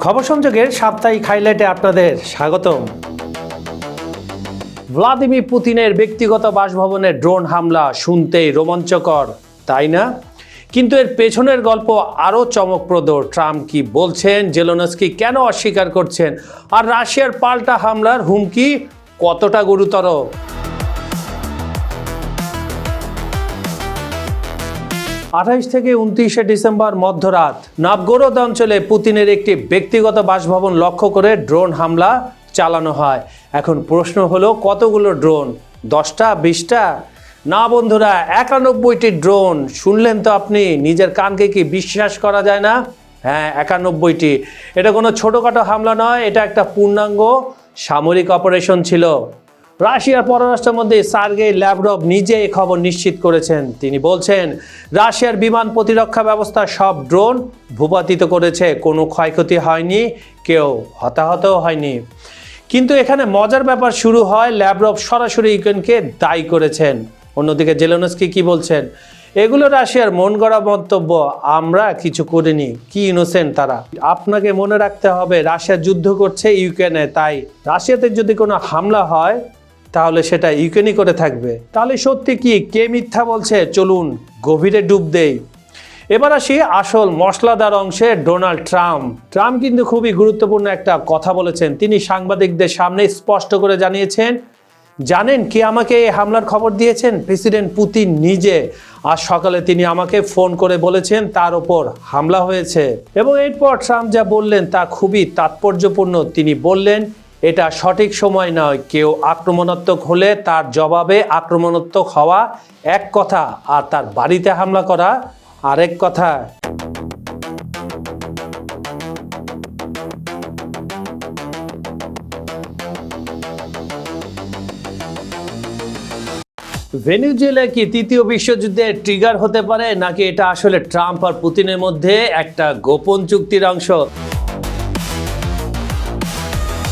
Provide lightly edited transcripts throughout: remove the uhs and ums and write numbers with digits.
খবর সংযোগের সাপ্তাহিক হাইলাইটে আপনাদের স্বাগতম। ভ্লাদিমির পুতিনের ব্যক্তিগত বাসভবনে ড্রোন হামলা শুনতেই রোমাঞ্চকর, তাই না? কিন্তু এর পেছনের গল্প আরও চমকপ্রদ। ট্রাম্প কি বলছেন, জেলেনস্কি কেন অস্বীকার করছেন, আর রাশিয়ার পাল্টা হামলার হুমকি কতটা গুরুতর? 28 থেকে 29 ডিসেম্বর মধ্যরাত নভগোরদ অঞ্চলে পুতিনের একটি ব্যক্তিগত বাসভবন লক্ষ্য করে ড্রোন হামলা চালানো হয়। এখন প্রশ্ন হলো, কতগুলো ড্রোন? 10টা, 20টা? না বন্ধুরা, 91টি ড্রোন। শুনলেন তো আপনি? নিজের কানকে কি বিশ্বাস করা যায় না? হ্যাঁ, 91টি। এটা কোনো ছোটোখাটো হামলা নয়, এটা একটা পূর্ণাঙ্গ সামরিক অপারেশন ছিল। রাশিয়ার পররাষ্ট্রমন্ত্রী সার্গেই ল্যাভরভ নিজে এই খবর নিশ্চিত করেছেন। তিনি বলছেন, রাশিয়ার বিমান প্রতিরক্ষা ব্যবস্থা সব ড্রোন ভূপাতিত করেছে, কোনো ক্ষয়ক্ষতি হয়নি, কেউ হতাহতও হয়নি। কিন্তু এখানে মজার ব্যাপার শুরু হয়। ল্যাভরভ সরাসরি ইউক্রেনকে দায়ী করেছেন। অন্যদিকে জেলেনস্কি কি বলছেন? এগুলো রাশিয়ার মন গড়া মন্তব্য, আমরা কিছু করিনি। কি ইনোসেন্ট তারা। আপনাকে মনে রাখতে হবে, রাশিয়া যুদ্ধ করছে ইউক্রেনে, তাই রাশিয়াতে যদি কোনো হামলা হয় তাহলে সেটা ইউক্রেনই করে থাকবে। তাহলে সত্যি কি, কে মিথ্যা বলছে? চলুন গভীরে ডুব দেই। এবার আসি আসল মশলাদার অংশে। ডোনাল্ড ট্রাম্প কিন্তু খুবই গুরুত্বপূর্ণ একটা কথা বলেছেন। তিনি সাংবাদিকদের সামনে স্পষ্ট করে জানিয়েছেন, জানেন কে আমাকে এই হামলার খবর দিয়েছেন? প্রেসিডেন্ট পুতিন নিজে। আজ সকালে তিনি আমাকে ফোন করে বলেছেন তার ওপর হামলা হয়েছে। এবং এরপর ট্রাম্প যা বললেন তা খুবই তাৎপর্যপূর্ণ। তিনি বললেন, এটা সঠিক সময় নয়। কেউ আক্রমণাত্মক হলে তার জবাবে আক্রমণাত্মক হওয়া এক কথা, আর তার বাড়িতে হামলা করা আরেক কথা। ভেনেজুয়েলা কি তৃতীয় বিশ্বযুদ্ধের ট্রিগার হতে পারে, নাকি এটা আসলে ট্রাম্প আর পুতিনের মধ্যে একটা গোপন চুক্তির অংশ?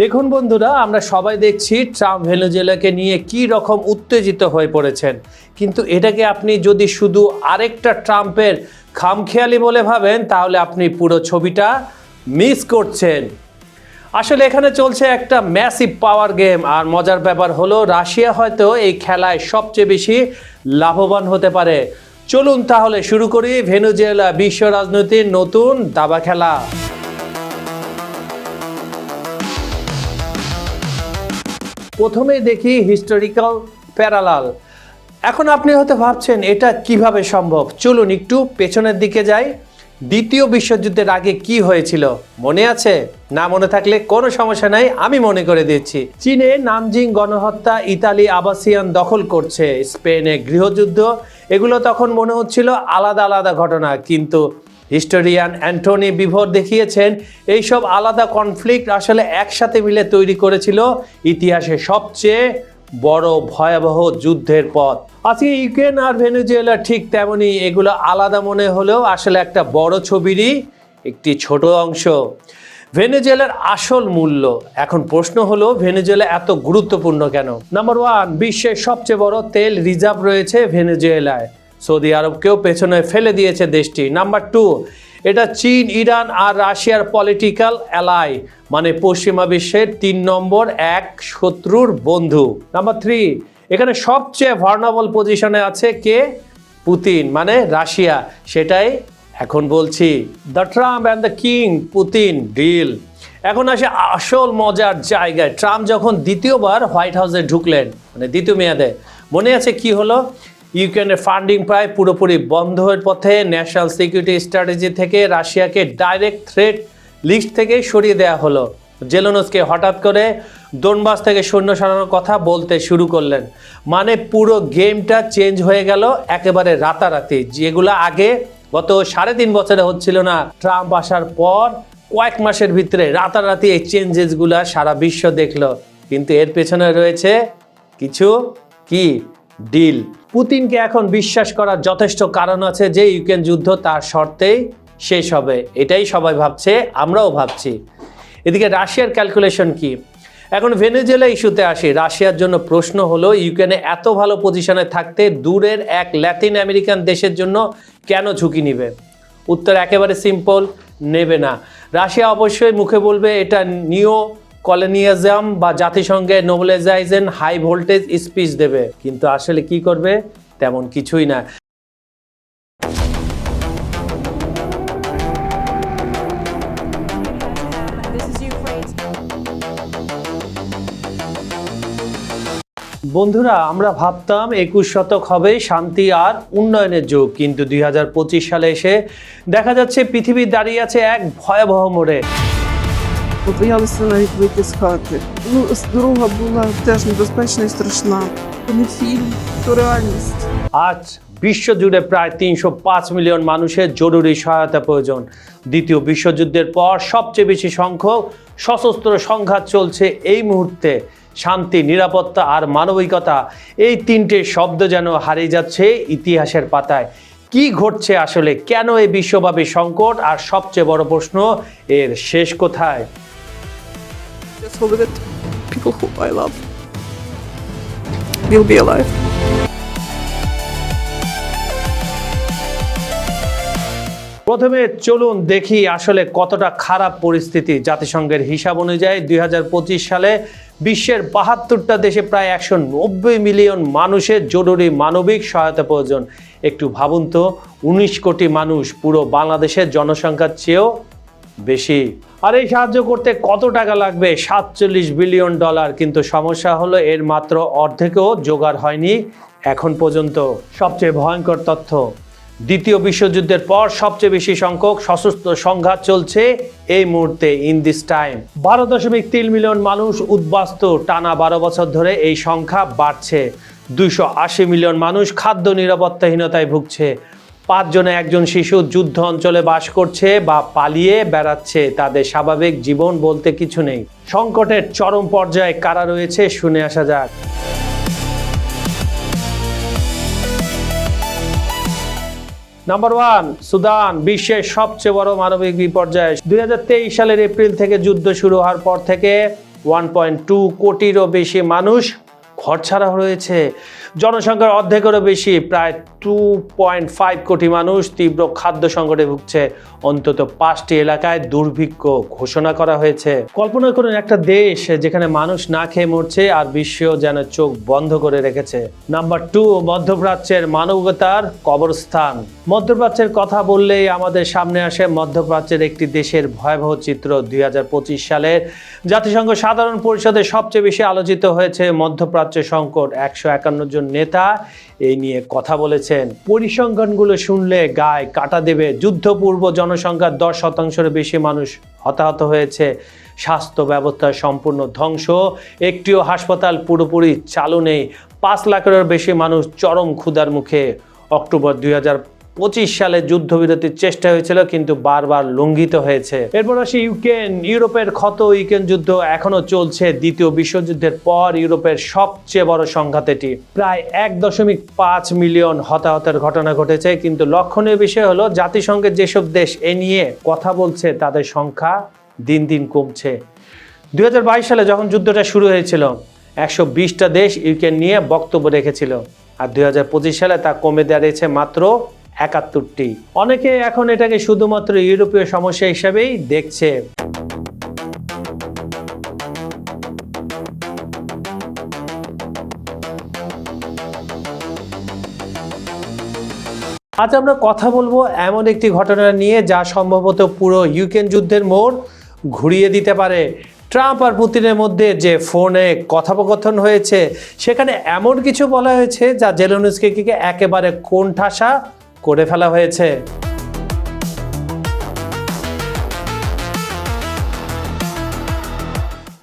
দেখুন বন্ধুরা, আমরা সবাই দেখছি ট্রাম্প ভেনেজুয়েলাকে নিয়ে কি রকম উত্তেজিত হয়ে পড়েছেন। কিন্তু এটাকে আপনি যদি শুধু আরেকটা ট্রাম্পের খামখেয়ালি বলে ভাবেন, তাহলে আপনি পুরো ছবিটা মিস করছেন। আসলে এখানে চলছে একটা ম্যাসিভ পাওয়ার গেম। আর মজার ব্যাপার হলো, রাশিয়া হয়তো এই খেলায় সবচেয়ে বেশি লাভবান হতে পারে। চলুন তাহলে শুরু করি ভেনেজুয়েলা বিশ্ব রাজনীতির নতুন দাবা খেলা। প্রথমে দেখি হিস্টোরিক্যাল প্যারালাল। এখন আপনি হয়তো ভাবছেন এটা কিভাবে সম্ভব। চলুন একটু পেছনের দিকে যাই। দ্বিতীয় বিশ্বযুদ্ধের আগে কি হয়েছিল মনে আছে? না মনে থাকলে কোনো সমস্যা নাই, আমি মনে করে দিচ্ছি। চীনে নানজিং গণহত্যা, ইতালি আবাসিয়ান দখল করছে, স্পেনে গৃহযুদ্ধ। এগুলো তখন মনে হচ্ছিল আলাদা আলাদা ঘটনা, কিন্তু হিস্টোরিয়ান অ্যান্টনি বিভর দেখিয়েছেন এইসব আলাদা কনফ্লিক্ট আসলে একসাথে মিলে তৈরি করেছিল ইতিহাসে সবচেয়ে বড় ভয়াবহ যুদ্ধের পথ। আজকে ইউক্রেন আর ভেনেজুয়েলা ঠিক তেমনই। এগুলো আলাদা মনে হলেও আসলে একটা বড় ছবিরই একটি ছোট অংশ। ভেনেজুয়েলার আসল মূল্য। এখন প্রশ্ন হলো, ভেনেজুয়েলা এত গুরুত্বপূর্ণ কেন? নাম্বার 1, বিশ্বের সবচেয়ে বড় তেল রিজার্ভ রয়েছে ভেনেজুয়েলায়। সৌদি আরবকেও পেছনে ফেলে দিয়েছে দেশটি। নাম্বার 2, এটা চীন, ইরান আর রাশিয়ার পলিটিক্যাল অ্যালাই, মানে পশ্চিমা বিশ্বের 3 নম্বর এক শত্রুর বন্ধু। নাম্বার 3, এখানে সবচেয়ে ভার্নাবল পজিশনে আছে কে? পুতিন, মানে রাশিয়া। সেটাই এখন বলছি, the Trump and the king Putin deal. এখন আসে আসল মজার জায়গায়। ট্রাম্প যখন দ্বিতীয়বার হোয়াইট হাউসে ঢুকলেন, মানে দ্বিতীয় মেয়াদে, মনে আছে কি হলো? ইউক্রেনের ফান্ডিং প্রায় পুরোপুরি বন্ধ হয়ে পথে। ন্যাশনাল সিকিউরিটি স্ট্র্যাটেজি থেকে রাশিয়াকে ডাইরেক্ট থ্রেট লিস্ট থেকে সরিয়ে দেওয়া হলো। জেলেনস্কি হঠাৎ করে ডোনবাস থেকে সৈন্য সরানোর কথা বলতে শুরু করলেন। মানে পুরো গেমটা চেঞ্জ হয়ে গেল একেবারে রাতারাতি, যেগুলো আগে গত 3.5 বছরে হচ্ছিল না। ট্রাম্প আসার পর কয়েক মাসের ভিতরে রাতারাতি এই চেঞ্জেসগুলো সারা বিশ্ব দেখলো। কিন্তু এর পেছনে রয়েছে কিছু কি ডিল। পুতিনকে এখন বিশ্বাস করার যথেষ্ট কারণ আছে যে ইউক্রেন যুদ্ধ তার শর্তেই শেষ হবে। এটাই সবাই ভাবছে, আমরাও ভাবছি। এদিকে রাশিয়ার ক্যালকুলেশন কি? এখন ভেনেজুয়েলা ইস্যুতে আসি। রাশিয়ার জন্য প্রশ্ন হলো, ইউক্রেনে এত ভালো পজিশনে থাকতে দূরের এক ল্যাটিন আমেরিকান দেশের জন্য কেন ঝুঁকি নিবে? উত্তর একেবারে সিম্পল, নেবে না। রাশিয়া অবশ্যই মুখে বলবে এটা নিও কলোনিয়ালিজম বা জাতিসংঘের নোবেলাইজেশন হাই ভোল্টেজ স্পিচ দেবে, কিন্তু আসলে কি করবে? তেমন কিছুই না। বন্ধুরা, আমরা ভাবতাম 21 শতক হবে শান্তি আর উন্নয়নের যুগ, কিন্তু 2025 সালে এসে দেখা যাচ্ছে পৃথিবী দাঁড়িয়ে আছে এক ভয়াবহ মোড়ে। Боялася навіть вийти з хати. Ну, дорога була теж небезпечна і страшна. То не фільм, то реальність. আজ বিশ্বজুড়ে প্রায় 305 মিলিয়ন মানুষের জরুরি সহায়তা প্রয়োজন। দ্বিতীয় বিশ্বযুদ্ধের পর সবচেয়ে বেশি সংখ্যক সশস্ত্র সংঘাত চলছে এই মুহূর্তে। শান্তি, নিরাপত্তা আর মানবিকতা, এই তিনটে শব্দ যেন হারিয়ে যাচ্ছে ইতিহাসের পাতায়। কি ঘটছে আসলে? কেন এই বিশ্বব্যাপী সংকট? আর সবচেয়ে বড় প্রশ্ন, এর শেষ কোথায়? Just hope that people who I love will be alive. প্রথমে চলুন দেখি আসলে কতটা খারাপ পরিস্থিতি। জাতিসংঘের হিসাব অনুযায়ী 2025 সালে বিশ্বের 72টা দেশে প্রায় 190 মিলিয়ন মানুষের জরুরি মানবিক সহায়তা প্রয়োজন। একটু ভাবুন তো, 19 কোটি মানুষ, পুরো বাংলাদেশের জনসংখ্যার চেয়েও বেশি। আর এই সাহায্য করতে কত টাকা লাগবে? $47 বিলিয়ন। কিন্তু সমস্যা হলো এর মাত্র অর্ধেকও জোগাড় হয়নি এখন পর্যন্ত। সবচেয়ে ভয়ঙ্কর তথ্য, দ্বিতীয় বিশ্বযুদ্ধের পর সবচেয়ে বেশি সংখ্যক সশস্ত্র সংঘাত চলছে এই মুহূর্তে, ইন দিস টাইম। 12.3 মিলিয়ন মানুষ উদ্বাস্তু, টানা 12 বছর ধরে এই সংখ্যা বাড়ছে। 280 মিলিয়ন মানুষ খাদ্য নিরাপত্তাহীনতায় ভুগছে। 5 জনে 1 জন শিশু যুদ্ধ অঞ্চলে বাস করছে বা পালিয়ে বেড়াচ্ছে। তাদের স্বাভাবিক জীবন বলতে কিছু নেই। সংকটের চরম পর্যায়ে কারা রয়েছে শুনে আসা যাক। নাম্বার 1, সুদান, বিশ্বের সবচেয়ে বড় মানবিক বিপর্যয়। 2023 সালের এপ্রিল থেকে যুদ্ধ শুরু হওয়ার পর থেকে 1.2 কোটিরও বেশি মানুষ ঘরছাড়া হয়েছে। জনসংখ্যার অর্ধেকেরও বেশি, প্রায় 2.5 কোটি মানুষ তীব্র খাদ্য সংকটে ভুগছে। অন্তত 5টি এলাকায় দুর্ভিক্ষ ঘোষণা করা হয়েছে। কল্পনা করুন একটা দেশ যেখানে মানুষ না খেয়ে মরছে আর বিশ্ব যেন চোখ বন্ধ করে রেখেছে। নাম্বার 2, মধ্যপ্রাচ্যের মানবতার কবরস্থান। মধ্যপ্রাচ্যের কথা বললেই আমাদের সামনে আসে মধ্যপ্রাচ্যের একটি দেশের ভয়াবহ চিত্র। 2025 সালের জাতিসংঘ সাধারণ পরিষদে সবচেয়ে বেশি আলোচিত হয়েছে মধ্যপ্রাচ্য সংকট। 151 জন নেতা এই নিয়ে কথা বলেছেন। পরিসংখ্যানগুলো শুনলে গায়ে কাটা দেবে। যুদ্ধপূর্ব জনসংখ্যার 10%-এর বেশি মানুষ হতাহত হয়েছে। স্বাস্থ্য ব্যবস্থা সম্পূর্ণ ধ্বংস, একটিও হাসপাতাল পুরোপুরি চালু নেই। 5 লাখেরও বেশি মানুষ চরম ক্ষুধার মুখে। অক্টোবর 2025 সালে যুদ্ধবিরতির চেষ্টা হয়েছিল, কিন্তু বারবার লঙ্ঘিত হয়েছে। এরপর আসি ইউক্রেন। ইউরোপের ক্ষত ইউক্রেন যুদ্ধ এখনো চলছে। দ্বিতীয় বিশ্বযুদ্ধের পর ইউরোপের সবচেয়ে বড় সংঘাত এটি। প্রায় 1.5 মিলিয়ন হতাহতের ঘটনা ঘটেছে। কিন্তু লক্ষণীয় বিষয় হলো জাতিসংঘের যেসব দেশ এ নিয়ে কথা বলছে তাদের সংখ্যা দিন দিন কমছে। 2022 সালে যখন যুদ্ধটা শুরু হয়েছিল 120টা দেশ ইউক্রেন নিয়ে বক্তব্য রেখেছিল, আর 2025 সালে তা কমে দাঁড়িয়েছে মাত্র 71টি। অনেকে এখন এটাকে শুধুমাত্র ইউরোপীয় সমস্যা হিসেবেই দেখছে। আজ আমরা কথা বলবো এমন একটি ঘটনা নিয়ে যা সম্ভবত পুরো ইউক্রেন যুদ্ধের মোড় ঘুরিয়ে দিতে পারে। ট্রাম্প আর পুতিনের মধ্যে যে ফোনে কথোপকথন হয়েছে, সেখানে এমন কিছু বলা হয়েছে যা জেলেনস্কিকে একেবারে কোণঠাসা করে ফেলা হয়েছে।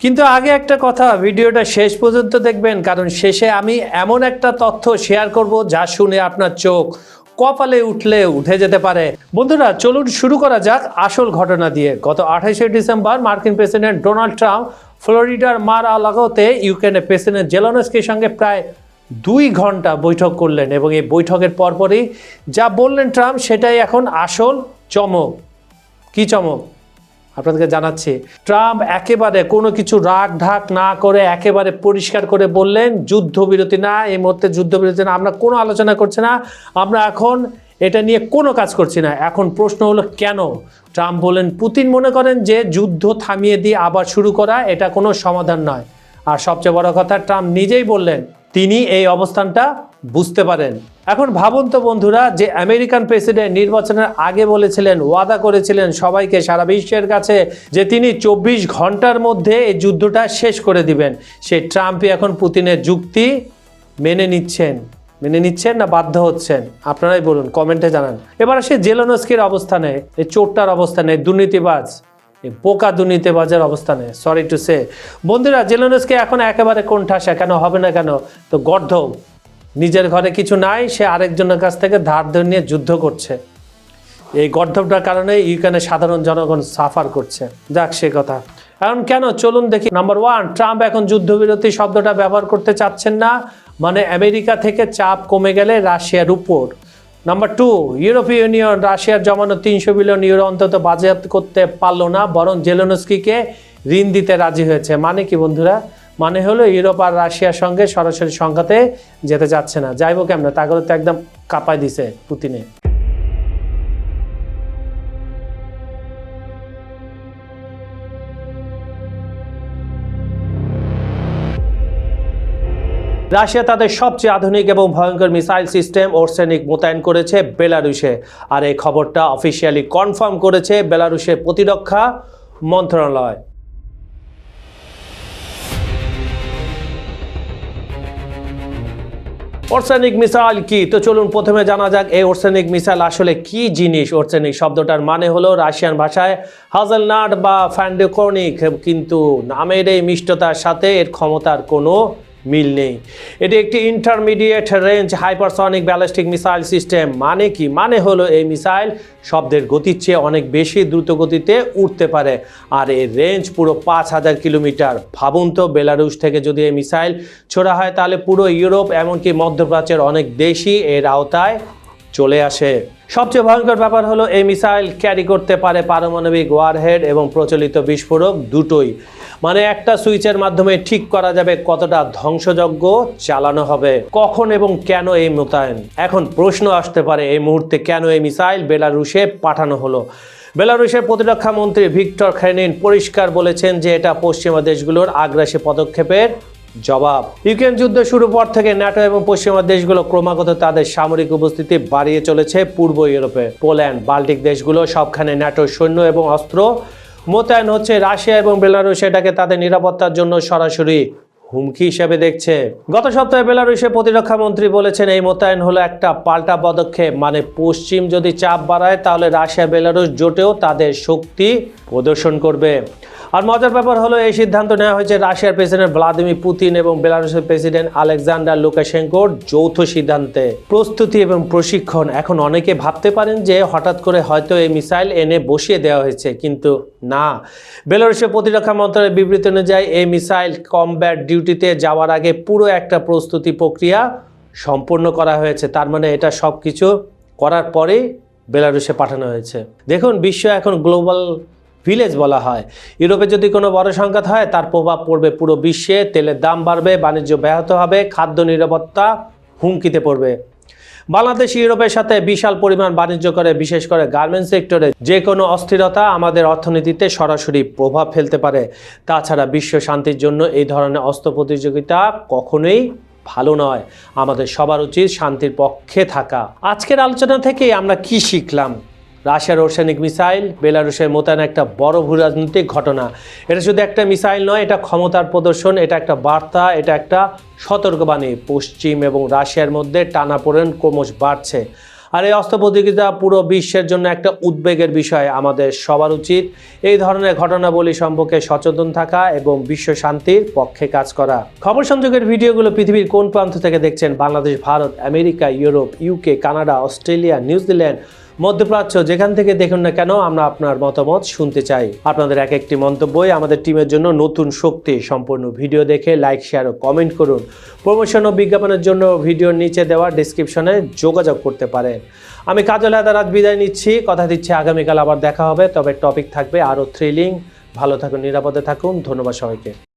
কিন্তু আগে একটা কথা, ভিডিওটা শেষ পর্যন্ত দেখবেন, কারণ শেষে আমি এমন একটা তথ্য শেয়ার করব যা শুনে আপনার চোখ কপালে উঠে যেতে পারে। বন্ধুরা, চলুন শুরু করা যাক আসল ঘটনা দিয়ে। গত 28শে ডিসেম্বর মার্কিন প্রেসিডেন্ট ডোনাল্ড ট্রাম্প ফ্লোরিডার মার-আ-লাগোতে ইউক্রেনের প্রেসিডেন্ট জেলেনস্কির সঙ্গে প্রায় 2 ঘন্টা বৈঠক করলেন, এবং এই বৈঠকের পরপরই যা বললেন ট্রাম্প সেটাই এখন আসল চমক। কি চমক আপনাদেরকে জানাচ্ছি। ট্রাম্প একেবারে কোনো কিছু রাগ ঢাক না করে একেবারে পরিষ্কার করে বললেন, যুদ্ধবিরতি না, এই মুহূর্তে যুদ্ধবিরতি না, আমরা কোনো আলোচনা করছি না, আমরা এখন এটা নিয়ে কোনো কাজ করছি না। এখন প্রশ্ন হলো কেন? ট্রাম্প বলেন, পুতিন মনে করেন যে যুদ্ধ থামিয়ে দিয়ে আবার শুরু করা এটা কোনো সমাধান নয়। আর সবচেয়ে বড় কথা, ট্রাম্প নিজেই বললেন তিনি এই অবস্থানটা বুঝতে পারেন। এখন ভাবুন তো বন্ধুরা, যে আমেরিকান প্রেসিডেন্ট নির্বাচনের আগে বলেছিলেন, ওয়াদা করেছিলেন সবাইকে, সারা বিশ্বের কাছে, যে তিনি 24 ঘন্টার মধ্যে এই যুদ্ধটা শেষ করে দিবেন, সেই ট্রাম্পই এখন পুতিনের যুক্তি মেনে নিচ্ছেন না বাধ্য হচ্ছেন? আপনারাই বলুন, কমেন্টে জানান। এবার আসে জেলেনস্কির অবস্থানে, এই চোরটার অবস্থানে, দুর্নীতিবাজ, বোকা দুর্নীতিবাজের অবস্থানে। সরি টু সে বন্ধুরা, জেলেনস্কি এখন একেবারে কোণঠাসা। কেন হবে না কেন? তো গর্ধব, নিজের ঘরে কিছু নাই, সে আরেকজনের কাছ থেকে ধার ধরে নিয়ে যুদ্ধ করছে। এই গর্ধবটার কারণে ইউক্রেনের সাধারণ জনগণ সাফার করছে। যাক সে কথা। এখন কেন, চলুন দেখি। নাম্বার 1, ট্রাম্প এখন যুদ্ধবিরতি শব্দটা ব্যবহার করতে চাচ্ছেন না, মানে আমেরিকা থেকে চাপ কমে গেলে রাশিয়ার উপর। নাম্বার 2, ইউরোপীয় ইউনিয়ন রাশিয়ার জমানো 300 বিলিয়ন ইউরো অন্তত বাজেয়াপ্ত করতে পারলো না, বরং জেলেনস্কিকে ঋণ দিতে রাজি হয়েছে। মানে কি বন্ধুরা? মানে হলো ইউরোপ আর রাশিয়ার সঙ্গে সরাসরি সংঘাতে যেতে যাচ্ছে না। যাইব কেমন? তাকে তো একদম কাঁপায় দিছে পুতিনে। রাশিয়া তাদের সবচেয়ে আধুনিক এবং ভয়ঙ্কর মিসাইল সিস্টেম ওরসেনিক মোতায়েন করেছে বেলারুশে। আর এই খবরটা অফিসিয়ালি কনফার্ম করেছে বেলারুশের প্রতিরক্ষা মন্ত্রণালয়। ওরসেনিক মিসাইল কি? তো চলুন প্রথমে জানা যাক এই ওরসেনিক মিসাইল আসলে কি জিনিস। ওরসেনিক শব্দটার মানে হলো রাশিয়ান ভাষায় হাজেলনাট বা ফ্যান্ডেকর্নিক, কিন্তু নামের এই মিষ্টতার সাথে এর ক্ষমতার কোনো মিল নেই। এটি একটি intermediate range hypersonic ballistic missile system. মানে কি? মানে হলো এই মিসাইল শব্দের গতির চেয়ে অনেক বেশি দ্রুত গতিতে উঠতে পারে, আর এর রেঞ্জ পুরো 5000 কিলোমিটার। ভাবুন তো, বেলারুশ থেকে যদি এই মিসাইল ছোড়া হয় তাহলে পুরো ইউরোপ এমনকি মধ্যপ্রাচ্যের অনেক দেশই এর আওতায় চলে আসে। সবচেয়ে ভয়ঙ্কর ব্যাপার হলো এই মিসাইল ক্যারি করতে পারে পারমাণবিক ওয়ারহেড এবং প্রচলিত বিস্ফোরক দুটোই। মানে একটা সুইচের মাধ্যমে ঠিক করা যাবে কতটা ধ্বংসযজ্ঞ চালানো হবে। কখন এবং কেন এই মোতায়েন? এখন প্রশ্ন আসতে পারে এই মুহূর্তে কেন এই মিসাইল বেলারুশে পাঠানো হলো। বেলারুশের প্রতিরক্ষা মন্ত্রী ভিক্টর খেনিন পরিষ্কার বলেছেন যে এটা পশ্চিমা দেশগুলোর আগ্রাসী পদক্ষেপের জবাব। ইউক্রেন যুদ্ধ শুরু পর থেকে ন্যাটো এবং পশ্চিমা দেশগুলো ক্রমাগত তাদের সামরিক উপস্থিতি বাড়িয়ে চলেছে পূর্ব ইউরোপে। পোল্যান্ড, বাল্টিক দেশগুলো সবখানে ন্যাটোর সৈন্য এবং অস্ত্র মোতায়েন হচ্ছে। রাশিয়া এবং বেলারুশ এটাকে তাদের নিরাপত্তার জন্য সরাসরি হুমকি হিসেবে দেখছে। গত সপ্তাহে বেলারুশের প্রতিরক্ষা মন্ত্রী বলেছেন এই মোতায়েন হলো একটা পাল্টা পদক্ষেপ। মানে পশ্চিম যদি চাপ বাড়ায় তাহলে রাশিয়া বেলারুশ জোটেও তাদের শক্তি প্রদর্শন করবে। আর মজার ব্যাপার হলো এই সিদ্ধান্ত নেওয়া হয়েছে রাশিয়ার প্রেসিডেন্ট ভ্লাদিমির পুতিন এবং বেলারুশের প্রেসিডেন্ট আলেকজান্ডার লুকাশেঙ্কোর যৌথ সিদ্ধান্তে। প্রস্তুতি এবং প্রশিক্ষণ। এখন অনেকে ভাবতে পারেন যে হঠাৎ করে হয়তো এই মিসাইল এনে বসিয়ে দেওয়া হয়েছে, কিন্তু না। বেলারুশের প্রতিরক্ষা মন্ত্রণালয়ের বিবৃতি অনুযায়ী এই মিসাইল কমব্যাট ডিউটিতে যাওয়ার আগে পুরো একটা প্রস্তুতি প্রক্রিয়া সম্পূর্ণ করা হয়েছে। তার মানে এটা সব কিছু করার পরেই বেলারুশে পাঠানো হয়েছে। দেখুন, বিশ্ব এখন গ্লোবাল ভিলেজ বলা হয়। ইউরোপে যদি কোনো বড় সংঘাত হয় তার প্রভাব পড়বে পুরো বিশ্বে। তেলের দাম বাড়বে, বাণিজ্য ব্যাহত হবে, খাদ্য নিরাপত্তা হুমকিতে পড়বে। বাংলাদেশ ইউরোপের সাথে বিশাল পরিমাণ বাণিজ্য করে, বিশেষ করে গার্মেন্টস সেক্টরে যে কোনো অস্থিরতা আমাদের অর্থনীতিতে সরাসরি প্রভাব ফেলতে পারে। তাছাড়া বিশ্ব শান্তির জন্য এই ধরনের অস্ত্র প্রতিযোগিতা কখনোই ভালো নয়। আমাদের সবার উচিত শান্তির পক্ষে থাকা। আজকের আলোচনা থেকে আমরা কি শিখলাম? রাশিয়ার ওরসেনিক মিসাইল বেলারুশের মোতায়েন একটা বড় ভূরাজনৈতিক ঘটনা। এটা শুধু একটা মিসাইল নয়, এটা ক্ষমতার প্রদর্শন, এটা একটা বার্তা, এটা একটা সতর্কবাণী। পশ্চিম এবং রাশিয়ার মধ্যে টানাপোড়েন ক্রমশ বাড়ছে, আর এই অস্ত্র প্রতিযোগিতা পুরো বিশ্বের জন্য একটা উদ্বেগের বিষয়। আমাদের সবার উচিত এই ধরনের ঘটনাবলী সম্পর্কে সচেতন থাকা এবং বিশ্ব শান্তির পক্ষে কাজ করা। খবর সংযোগের ভিডিওগুলো পৃথিবীর কোন প্রান্ত থেকে দেখছেন? Bangladesh, Bharat, America, Europe, UK, Canada, Australia, New Zealand, মধ্যপ্রাচ্য, যেখান থেকে দেখুন না কেন আমরা আপনার মতামত শুনতে চাই। আপনাদের এক একটি মন্তব্যই আমাদের টিমের জন্য নতুন শক্তি। সম্পূর্ণ ভিডিও দেখে লাইক, শেয়ার ও কমেন্ট করুন। প্রমোশন ও বিজ্ঞাপনের জন্য ভিডিওর নিচে দেওয়া ডেসক্রিপশনে যোগাযোগ করতে পারেন। আমি কাজল হায়দার আজ বিদায় নিচ্ছি। কথা দিচ্ছি আগামীকাল আবার দেখা হবে, তবে টপিক থাকবে আরও থ্রিলিং। ভালো থাকুন, নিরাপদে থাকুন। ধন্যবাদ সবাইকে।